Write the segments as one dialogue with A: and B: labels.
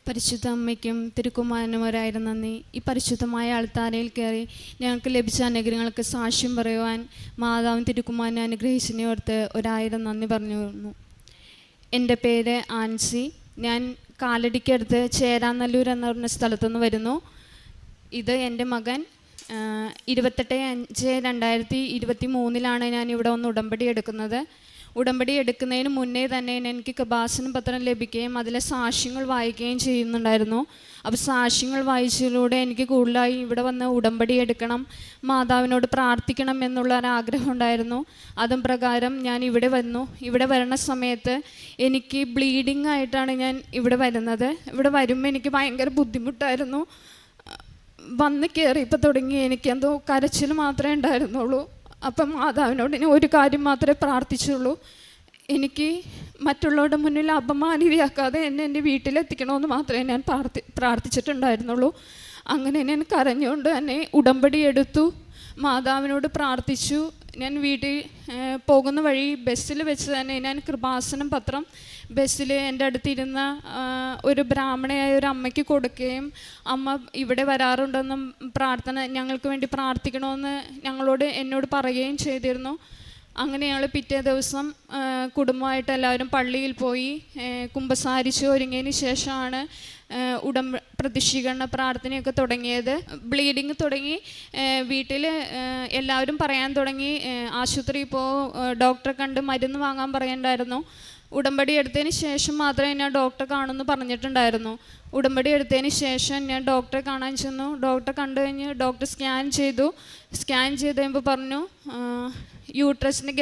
A: പരിശുദ്ധ അമ്മയ്ക്കും തിരുക്കുമാരനും ഒരായിരം നന്ദി. ഈ പരിശുദ്ധമായ ആൾത്താരയിൽ കയറി ഞങ്ങൾക്ക് ലഭിച്ച അനുഗ്രഹങ്ങൾക്ക് സാക്ഷ്യം പറയുവാൻ മാതാവും തിരുക്കുമാരനെ അനുഗ്രഹിച്ചതിനെ ഓർത്ത് ഒരായിരം നന്ദി പറഞ്ഞു. എൻ്റെ പേര് ആൻസി. ഞാൻ കാലടിക്കടുത്ത് ചേരാനല്ലൂർ എന്ന് പറഞ്ഞ സ്ഥലത്തുനിന്ന് വരുന്നു. ഇത് എൻ്റെ മകൻ 28/5/2023 ഞാൻ ഇവിടെ വന്ന് ഉടമ്പടി എടുക്കുന്നത്. ഉടമ്പടി എടുക്കുന്നതിന് മുന്നേ തന്നെ എനിക്ക് കൃപാസന പത്രം ലഭിക്കുകയും അതിലെ സാക്ഷ്യങ്ങൾ വായിക്കുകയും ചെയ്യുന്നുണ്ടായിരുന്നു. അപ്പോൾ സാക്ഷ്യങ്ങൾ വായിച്ചതിലൂടെ എനിക്ക് കൂടുതലായി ഇവിടെ വന്ന് ഉടമ്പടി എടുക്കണം, മാതാവിനോട് പ്രാർത്ഥിക്കണം എന്നുള്ള ഒരാഗ്രഹം ഉണ്ടായിരുന്നു. അതും പ്രകാരം ഞാൻ ഇവിടെ വന്നു. ഇവിടെ വരുന്ന സമയത്ത് എനിക്ക് ബ്ലീഡിങ് ആയിട്ടാണ് ഞാൻ ഇവിടെ വരുന്നത്. ഇവിടെ വരുമ്പോൾ എനിക്ക് ഭയങ്കര ബുദ്ധിമുട്ടായിരുന്നു. വന്ന് കയറിയപ്പോൾ തുടങ്ങി എനിക്കെന്തോ കരച്ചിൽ മാത്രമേ ഉണ്ടായിരുന്നുള്ളൂ. അപ്പം മാതാവിനോട് ഞാൻ ഒരു കാര്യം മാത്രമേ പ്രാർത്ഥിച്ചുള്ളൂ, എനിക്ക് മറ്റുള്ളവരുടെ മുന്നിൽ അപമാനിതയാക്കാതെ എന്നെ എൻ്റെ വീട്ടിലെത്തിക്കണമെന്ന് മാത്രമേ ഞാൻ പ്രാർത്ഥിച്ചിട്ടുണ്ടായിരുന്നുള്ളൂ. അങ്ങനെ ഞാൻ കരഞ്ഞുകൊണ്ട് തന്നെ ഉടമ്പടി എടുത്തു, മാതാവിനോട് പ്രാർത്ഥിച്ചു. ഞാൻ വീട്ടിൽ പോകുന്ന വഴി ബസ്സിൽ വെച്ച് തന്നെ ഞാൻ കൃപാസനം പത്രം ബസ്സിൽ എൻ്റെ അടുത്തിരുന്ന ഒരു ബ്രാഹ്മണയായ ഒരു അമ്മയ്ക്ക് കൊടുക്കുകയും അമ്മ ഇവിടെ വരാറുണ്ടെന്നും ഞങ്ങൾക്ക് വേണ്ടി പ്രാർത്ഥിക്കണമെന്ന് എന്നോട് പറയുകയും ചെയ്തിരുന്നു. അങ്ങനെ ഞങ്ങൾ പിറ്റേ ദിവസം കുടുംബമായിട്ട് എല്ലാവരും പള്ളിയിൽ പോയി കുമ്പസാരിച്ച് ഒരുങ്ങിയതിന് ശേഷമാണ് പ്രതിഷ്ഠീകരണ പ്രാർത്ഥനയൊക്കെ തുടങ്ങിയത്. ബ്ലീഡിങ് തുടങ്ങി. വീട്ടിൽ എല്ലാവരും പറയാൻ തുടങ്ങി, ആശുപത്രിയിൽ ഡോക്ടറെ കണ്ട് മരുന്ന് വാങ്ങാൻ പറയണ്ടായിരുന്നു. ഉടമ്പടി എടുത്തതിന് ശേഷം മാത്രമേ ഞാൻ ഡോക്ടറെ കാണുമെന്ന് പറഞ്ഞിട്ടുണ്ടായിരുന്നു. ഉടമ്പടി എടുത്തതിന് ശേഷം ഞാൻ ഡോക്ടറെ കാണാൻ ചെന്നു. ഡോക്ടറെ കണ്ടു കഴിഞ്ഞ് ഡോക്ടർ സ്കാൻ ചെയ്തു കഴിയുമ്പോൾ പറഞ്ഞു, യൂട്രസിൻ്റെ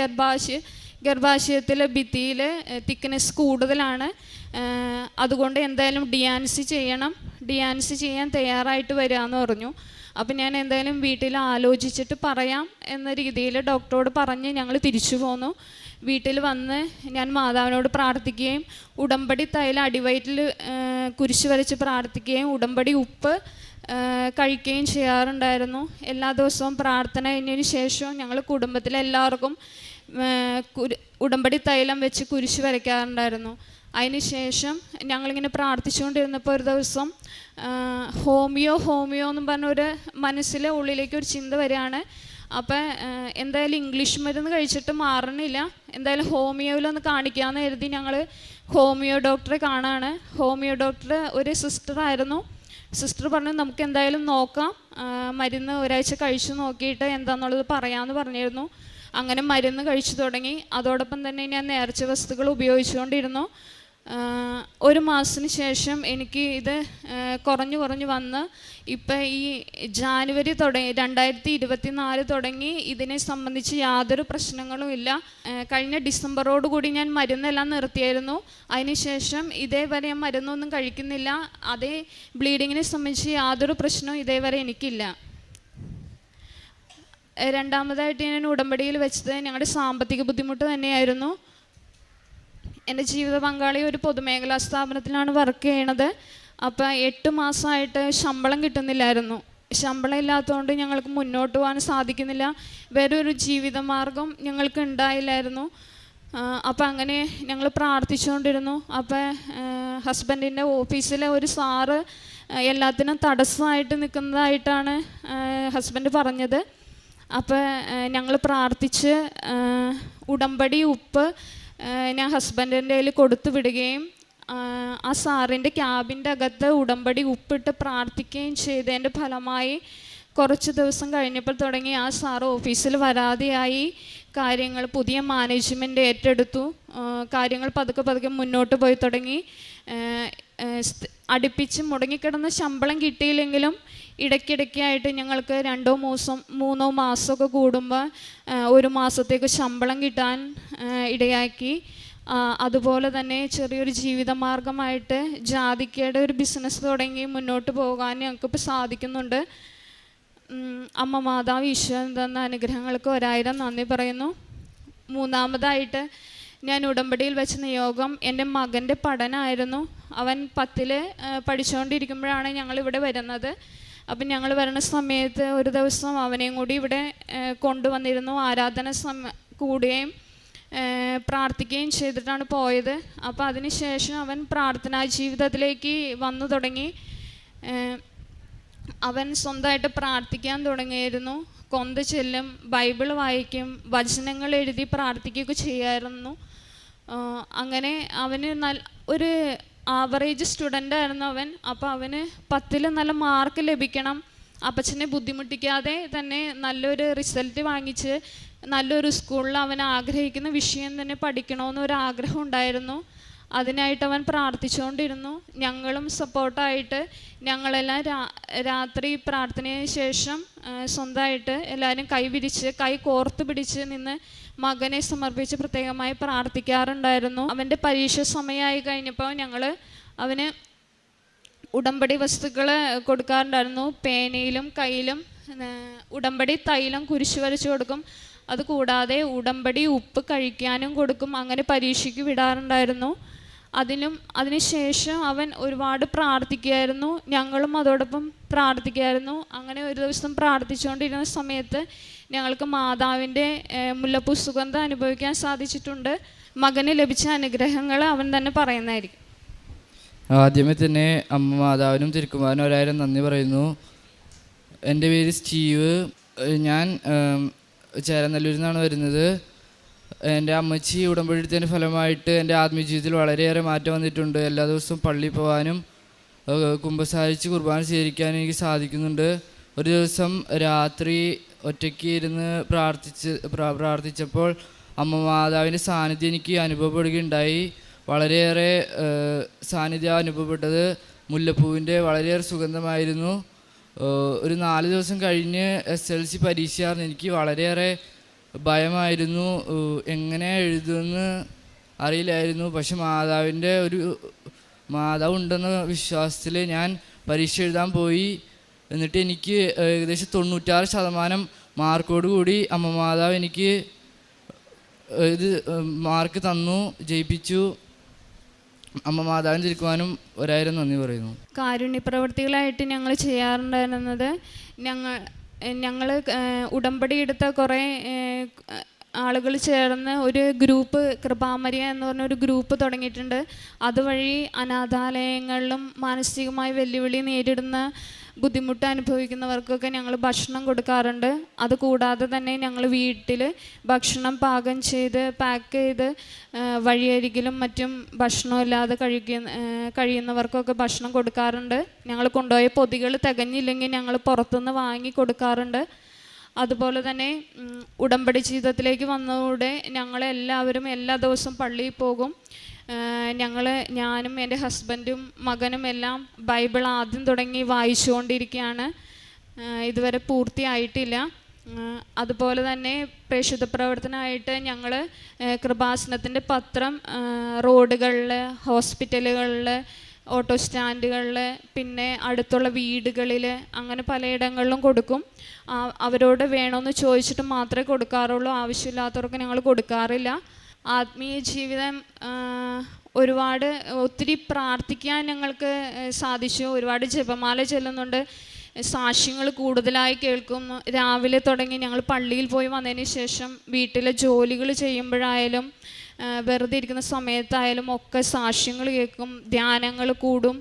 A: ഗർഭാശയത്തിലെ ഭിത്തിയിൽ തിക്നെസ് കൂടുതലാണ്, അതുകൊണ്ട് എന്തായാലും ഡിയാൻസി ചെയ്യണം, ഡിയാൻസി ചെയ്യാൻ തയ്യാറായിട്ട് വരികയെന്ന് പറഞ്ഞു. അപ്പം ഞാൻ എന്തായാലും വീട്ടിൽ ആലോചിച്ചിട്ട് പറയാം എന്ന രീതിയിൽ ഡോക്ടറോട് പറഞ്ഞ് ഞങ്ങൾ തിരിച്ചു പോന്നു. വീട്ടിൽ വന്ന് ഞാൻ മാതാവിനോട് പ്രാർത്ഥിക്കുകയും ഉടമ്പടി തൈലം അടിവയറ്റിൽ കുരിശ് വരച്ച് പ്രാർത്ഥിക്കുകയും ഉടമ്പടി ഉപ്പ് കഴിക്കുകയും ചെയ്യാറുണ്ടായിരുന്നു. എല്ലാ ദിവസവും പ്രാർത്ഥന കഴിഞ്ഞതിന് ശേഷം ഞങ്ങൾ കുടുംബത്തിലെല്ലാവർക്കും ഉടമ്പടി തൈലം വെച്ച് കുരിശ് വരയ്ക്കാറുണ്ടായിരുന്നു. അതിന് ശേഷം ഞങ്ങളിങ്ങനെ പ്രാർത്ഥിച്ചുകൊണ്ടിരുന്നപ്പോൾ ഒരു ദിവസം ഹോമിയോ എന്നും പറഞ്ഞൊരു മനസ്സിലെ ഉള്ളിലേക്ക് ഒരു ചിന്ത വരികയാണ്. അപ്പം എന്തായാലും ഇംഗ്ലീഷ് മരുന്ന് കഴിച്ചിട്ട് മാറണില്ല, എന്തായാലും ഹോമിയോയിലൊന്ന് കാണിക്കാമെന്ന് കരുതി ഞങ്ങൾ ഹോമിയോ ഡോക്ടറെ കാണാണ്. ഹോമിയോ ഡോക്ടർ ഒരു സിസ്റ്ററായിരുന്നു. സിസ്റ്റർ പറഞ്ഞു, നമുക്ക് എന്തായാലും നോക്കാം, മരുന്ന് ഒരാഴ്ച കഴിച്ചു നോക്കിയിട്ട് എന്താണെന്നുള്ളത് പറയാമെന്ന് പറഞ്ഞിരുന്നു. അങ്ങനെ മരുന്ന് കഴിച്ചു തുടങ്ങി. അതോടൊപ്പം തന്നെ ഞാൻ നേർച്ച വസ്തുക്കൾ ഉപയോഗിച്ചുകൊണ്ടിരുന്നു. ഒരു മാസത്തിന് ശേഷം എനിക്ക് ഇത് കുറഞ്ഞു വന്ന് ഇപ്പം ഈ ജാനുവരി 2024 തുടങ്ങി ഇതിനെ സംബന്ധിച്ച് യാതൊരു പ്രശ്നങ്ങളും ഇല്ല. കഴിഞ്ഞ ഡിസംബറോടുകൂടി ഞാൻ മരുന്നെല്ലാം നിർത്തിയായിരുന്നു. അതിനുശേഷം ഇതേവരെ ഞാൻ മരുന്നൊന്നും കഴിക്കുന്നില്ല. അതേ ബ്ലീഡിങ്ങിനെ സംബന്ധിച്ച് യാതൊരു പ്രശ്നവും ഇതേവരെ എനിക്കില്ല. രണ്ടാമതായിട്ട് ഞാൻ ഉടമ്പടിയിൽ വെച്ചത് ഞങ്ങളുടെ സാമ്പത്തിക ബുദ്ധിമുട്ട് തന്നെയായിരുന്നു. എൻ്റെ ജീവിത പങ്കാളി ഒരു പൊതുമേഖലാ സ്ഥാപനത്തിലാണ് വർക്ക് ചെയ്യണത്. അപ്പോൾ 8 മാസമായിട്ട് ശമ്പളം കിട്ടുന്നില്ലായിരുന്നു. ശമ്പളം ഇല്ലാത്തതുകൊണ്ട് ഞങ്ങൾക്ക് മുന്നോട്ട് പോകാൻ സാധിക്കുന്നില്ല, വേറെ ഒരു ജീവിതമാർഗം ഞങ്ങൾക്ക് ഉണ്ടായില്ലായിരുന്നു. അപ്പോൾ അങ്ങനെ ഞങ്ങൾ പ്രാർത്ഥിച്ചുകൊണ്ടിരുന്നു. അപ്പോൾ ഹസ്ബൻഡിൻ്റെ ഓഫീസിലെ ഒരു സാറ് എല്ലാത്തിനും തടസ്സമായിട്ട് നിൽക്കുന്നതായിട്ടാണ് ഹസ്ബൻഡ് പറഞ്ഞത്. അപ്പോൾ ഞങ്ങൾ പ്രാർത്ഥിച്ച് ഉടമ്പടി ഉപ്പ് ഞാൻ ഹസ്ബൻഡിൻ്റെ കയ്യിൽ കൊടുത്തു വിടുകയും ആ സാറിൻ്റെ ക്യാബിൻ്റെ അകത്ത് ഉടമ്പടി ഉപ്പിട്ട് പ്രാർത്ഥിക്കുകയും ചെയ്തതിൻ്റെ ഫലമായി കുറച്ച് ദിവസം കഴിഞ്ഞപ്പോൾ തുടങ്ങി ആ സാറ് ഓഫീസിൽ വരാതെയായി. കാര്യങ്ങൾ പുതിയ മാനേജ്മെൻറ്റ് ഏറ്റെടുത്തു. കാര്യങ്ങൾ പതുക്കെ മുന്നോട്ട് പോയി തുടങ്ങി. അടുപ്പിച്ച് മുടങ്ങിക്കിടന്ന ശമ്പളം കിട്ടിയില്ലെങ്കിലും ഇടയ്ക്കിടയ്ക്കായിട്ട് ഞങ്ങൾക്ക് 2-3 മാസമൊക്കെ കൂടുമ്പോൾ 1 മാസത്തേക്ക് ശമ്പളം കിട്ടാൻ ഇടയാക്കി. അതുപോലെ തന്നെ ചെറിയൊരു ജീവിതമാർഗമായിട്ട് ജാതിക്കയുടെ ഒരു ബിസിനസ് തുടങ്ങി മുന്നോട്ട് പോകാൻ ഞങ്ങൾക്കിപ്പോൾ സാധിക്കുന്നുണ്ട്. അമ്മ മാതാവ് ഈശ്വരൻ തന്ന അനുഗ്രഹങ്ങൾക്ക് 1000 നന്ദി പറയുന്നു. മൂന്നാമതായിട്ട് ഞാൻ ഉടമ്പടിയിൽ വെച്ച നിയോഗം എൻ്റെ മകൻ്റെ പഠനമായിരുന്നു. അവൻ 10ൽ പഠിച്ചുകൊണ്ടിരിക്കുമ്പോഴാണ് ഞങ്ങളിവിടെ വരുന്നത്. അപ്പം ഞങ്ങൾ വരുന്ന സമയത്ത് ഒരു ദിവസം അവനെയും കൂടി ഇവിടെ കൊണ്ടുവന്നിരുന്നു. ആരാധന കൂടുകയും പ്രാർത്ഥിക്കുകയും ചെയ്തിട്ടാണ് പോയത്. അപ്പോൾ അതിനുശേഷം അവൻ പ്രാർത്ഥനാ ജീവിതത്തിലേക്ക് വന്നു തുടങ്ങി. അവൻ സ്വന്തമായിട്ട് പ്രാർത്ഥിക്കാൻ തുടങ്ങിയിരുന്നു. കൊന്ത ചെല്ലും, ബൈബിൾ വായിക്കും, വചനങ്ങൾ എഴുതി പ്രാർത്ഥിക്കുകയൊക്കെ ചെയ്യായിരുന്നു. അങ്ങനെ അവന് ഒരു ആവറേജ് സ്റ്റുഡൻ്റ് ആയിരുന്നു അവൻ. അപ്പോൾ അവന് 10 നല്ല മാർക്ക് ലഭിക്കണം, അപ്പച്ചനെ ബുദ്ധിമുട്ടിക്കാതെ തന്നെ നല്ലൊരു റിസൾട്ട് വാങ്ങിച്ച് നല്ലൊരു സ്കൂളിൽ അവൻ ആഗ്രഹിക്കുന്ന വിഷയം തന്നെ പഠിക്കണമെന്നൊരാഗ്രഹം ഉണ്ടായിരുന്നു. അതിനായിട്ട് അവൻ പ്രാർത്ഥിച്ചുകൊണ്ടിരുന്നു. ഞങ്ങളും സപ്പോർട്ടായിട്ട് ഞങ്ങളെല്ലാം രാത്രി പ്രാർത്ഥനയ്ക്ക് ശേഷം സ്വന്തമായിട്ട് എല്ലാവരും കൈ കോർത്ത് പിടിച്ച് നിന്ന് മകനെ സമർപ്പിച്ച് പ്രത്യേകമായി പ്രാർത്ഥിക്കാറുണ്ടായിരുന്നു. അവൻ്റെ പരീക്ഷ സമയമായി കഴിഞ്ഞപ്പോൾ ഞങ്ങൾ അവന് ഉടമ്പടി വസ്തുക്കൾ കൊടുക്കാറുണ്ടായിരുന്നു. പേനയിലും കയ്യിലും ഉടമ്പടി തൈലം കുരിശ് വരച്ച് കൊടുക്കും. അതുകൂടാതെ ഉടമ്പടി ഉപ്പ് കഴിക്കാനും കൊടുക്കും. അങ്ങനെ പരീക്ഷയ്ക്ക് വിടാറുണ്ടായിരുന്നു. അതിനുശേഷം അവൻ ഒരുപാട് പ്രാർത്ഥിക്കുമായിരുന്നു. ഞങ്ങളും അതോടൊപ്പം പ്രാർത്ഥിക്കുമായിരുന്നു. അങ്ങനെ ഒരു ദിവസം പ്രാർത്ഥിച്ചുകൊണ്ടിരുന്ന സമയത്ത് ഞങ്ങൾക്ക് മാതാവിൻ്റെ മുല്ലപ്പൂ സുഗന്ധം അനുഭവിക്കാൻ സാധിച്ചിട്ടുണ്ട്. മകന് ലഭിച്ച അനുഗ്രഹങ്ങൾ അവൻ തന്നെ പറയുന്നതായിരിക്കും.
B: ആദ്യമേ തന്നെ അമ്മ മാതാവിനും തിരുക്കുമാരനും 1000 നന്ദി പറയുന്നു. എൻ്റെ പേര് സ്റ്റീവ്. ഞാൻ ചേരനല്ലൂരിൽ നിന്നാണ് വരുന്നത്. എൻ്റെ അമ്മച്ചി ഉടമ്പടി എടുത്തതിൻ്റെ ഫലമായിട്ട് എൻ്റെ ആത്മീയ ജീവിതത്തിൽ വളരെയേറെ മാറ്റം വന്നിട്ടുണ്ട്. എല്ലാ ദിവസവും പള്ളിയിൽ പോകാനും കുമ്പസാരിച്ച് കുർബാന സ്വീകരിക്കാനും എനിക്ക് സാധിക്കുന്നുണ്ട്. ഒരു ദിവസം രാത്രി ഒറ്റയ്ക്ക് ഇരുന്ന് പ്രാർത്ഥിച്ചപ്പോൾ അമ്മ മാതാവിൻ്റെ സാന്നിധ്യം എനിക്ക് അനുഭവപ്പെടുകയുണ്ടായി. വളരെയേറെ സാന്നിധ്യം അനുഭവപ്പെട്ടത് മുല്ലപ്പൂവിൻ്റെ വളരെയേറെ സുഗന്ധമായിരുന്നു. ഒരു 4 ദിവസം കഴിഞ്ഞ് SLC പരീക്ഷയായിരുന്നു. എനിക്ക് വളരെയേറെ ഭയമായിരുന്നു. എങ്ങനെ എഴുതുമെന്ന് അറിയില്ലായിരുന്നു. പക്ഷെ മാതാവ് ഉണ്ടെന്ന വിശ്വാസത്തിൽ ഞാൻ പരീക്ഷ എഴുതാൻ പോയി. എന്നിട്ട് എനിക്ക് ഏകദേശം 96% മാർക്കോട് കൂടി അമ്മ മാതാവ് എനിക്ക് മാർക്ക് തന്നു, ജയിപ്പിച്ചു. അമ്മ മാതാവിന് തിരുക്കുവാനും 1000 നന്ദി പറയുന്നു.
A: കാരുണ്യ പ്രവൃത്തികളായിട്ട് ഞങ്ങൾ ചെയ്യാറുണ്ടായിരുന്നത്, ഞങ്ങൾ ഉടമ്പടി എടുത്ത കുറേ ആളുകൾ ചേർന്ന് ഒരു ഗ്രൂപ്പ്, കൃപാമരിയ എന്ന് പറഞ്ഞൊരു ഗ്രൂപ്പ് തുടങ്ങിയിട്ടുണ്ട്. അതുവഴി അനാഥാലയങ്ങളിലും മാനസികമായി വെല്ലുവിളി നേരിടുന്ന ബുദ്ധിമുട്ട് അനുഭവിക്കുന്നവർക്കൊക്കെ ഞങ്ങൾ ഭക്ഷണം കൊടുക്കാറുണ്ട്. അതുകൂടാതെ തന്നെ ഞങ്ങൾ വീട്ടിൽ ഭക്ഷണം പാകം ചെയ്ത് പാക്ക് ചെയ്ത് വഴിയരികിലും മറ്റും ഭക്ഷണമില്ലാതെ കഴിയുന്നവർക്കൊക്കെ ഭക്ഷണം കൊടുക്കാറുണ്ട്. ഞങ്ങൾ കൊണ്ടുപോയ പൊതികൾ തികഞ്ഞില്ലെങ്കിൽ ഞങ്ങൾ പുറത്തുനിന്ന് വാങ്ങി കൊടുക്കാറുണ്ട്. അതുപോലെ തന്നെ ഉടമ്പടി ജീവിതത്തിലേക്ക് വന്നതോടെ ഞങ്ങളെല്ലാവരും എല്ലാ ദിവസവും പള്ളിയിൽ പോകും. ഞാനും എൻ്റെ ഹസ്ബൻഡും മകനും എല്ലാം ബൈബിൾ ആദ്യം തുടങ്ങി വായിച്ചുകൊണ്ടിരിക്കുകയാണ്. ഇതുവരെ പൂർത്തിയായിട്ടില്ല. അതുപോലെ തന്നെ പ്രേക്ഷിത പ്രവർത്തനമായിട്ട് ഞങ്ങൾ കൃപാസനത്തിൻ്റെ പത്രം റോഡുകളിൽ, ഹോസ്പിറ്റലുകളിൽ, ഓട്ടോ സ്റ്റാൻഡുകളിൽ, പിന്നെ അടുത്തുള്ള വീടുകളിൽ, അങ്ങനെ പലയിടങ്ങളിലും കൊടുക്കും. അവരോട് വേണമെന്ന് ചോദിച്ചിട്ട് മാത്രമേ കൊടുക്കാറുള്ളൂ. ആവശ്യമില്ലാത്തവർക്ക് ഞങ്ങൾ കൊടുക്കാറില്ല. ആത്മീയ ജീവിതം ഒത്തിരി പ്രാർത്ഥിക്കാൻ ഞങ്ങൾക്ക് സാധിച്ചു. ഒരുപാട് ജപമാല ചെല്ലുന്നുണ്ട്. സാക്ഷ്യങ്ങൾ കൂടുതലായി കേൾക്കും. രാവിലെ തുടങ്ങി ഞങ്ങൾ പള്ളിയിൽ പോയി വന്നതിന് ശേഷം വീട്ടിലെ ജോലികൾ ചെയ്യുമ്പോഴായാലും വെറുതെ ഇരിക്കുന്ന സമയത്തായാലും ഒക്കെ സാക്ഷ്യങ്ങൾ കേൾക്കും. ധ്യാനങ്ങൾ കൂടും.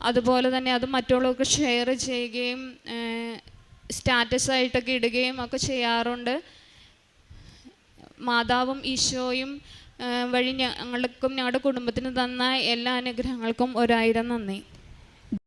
A: അതുപോലെ തന്നെ അത് മറ്റുള്ളവർക്ക് ഷെയർ ചെയ്യുകയും സ്റ്റാറ്റസായിട്ടൊക്കെ ഇടുകയും ഒക്കെ ചെയ്യാറുണ്ട്. മാതാവും ഈശോയും വഴി ഞങ്ങൾക്കും ഞങ്ങളുടെ കുടുംബത്തിന് തന്ന എല്ലാ അനുഗ്രഹങ്ങൾക്കും 1000 നന്ദി.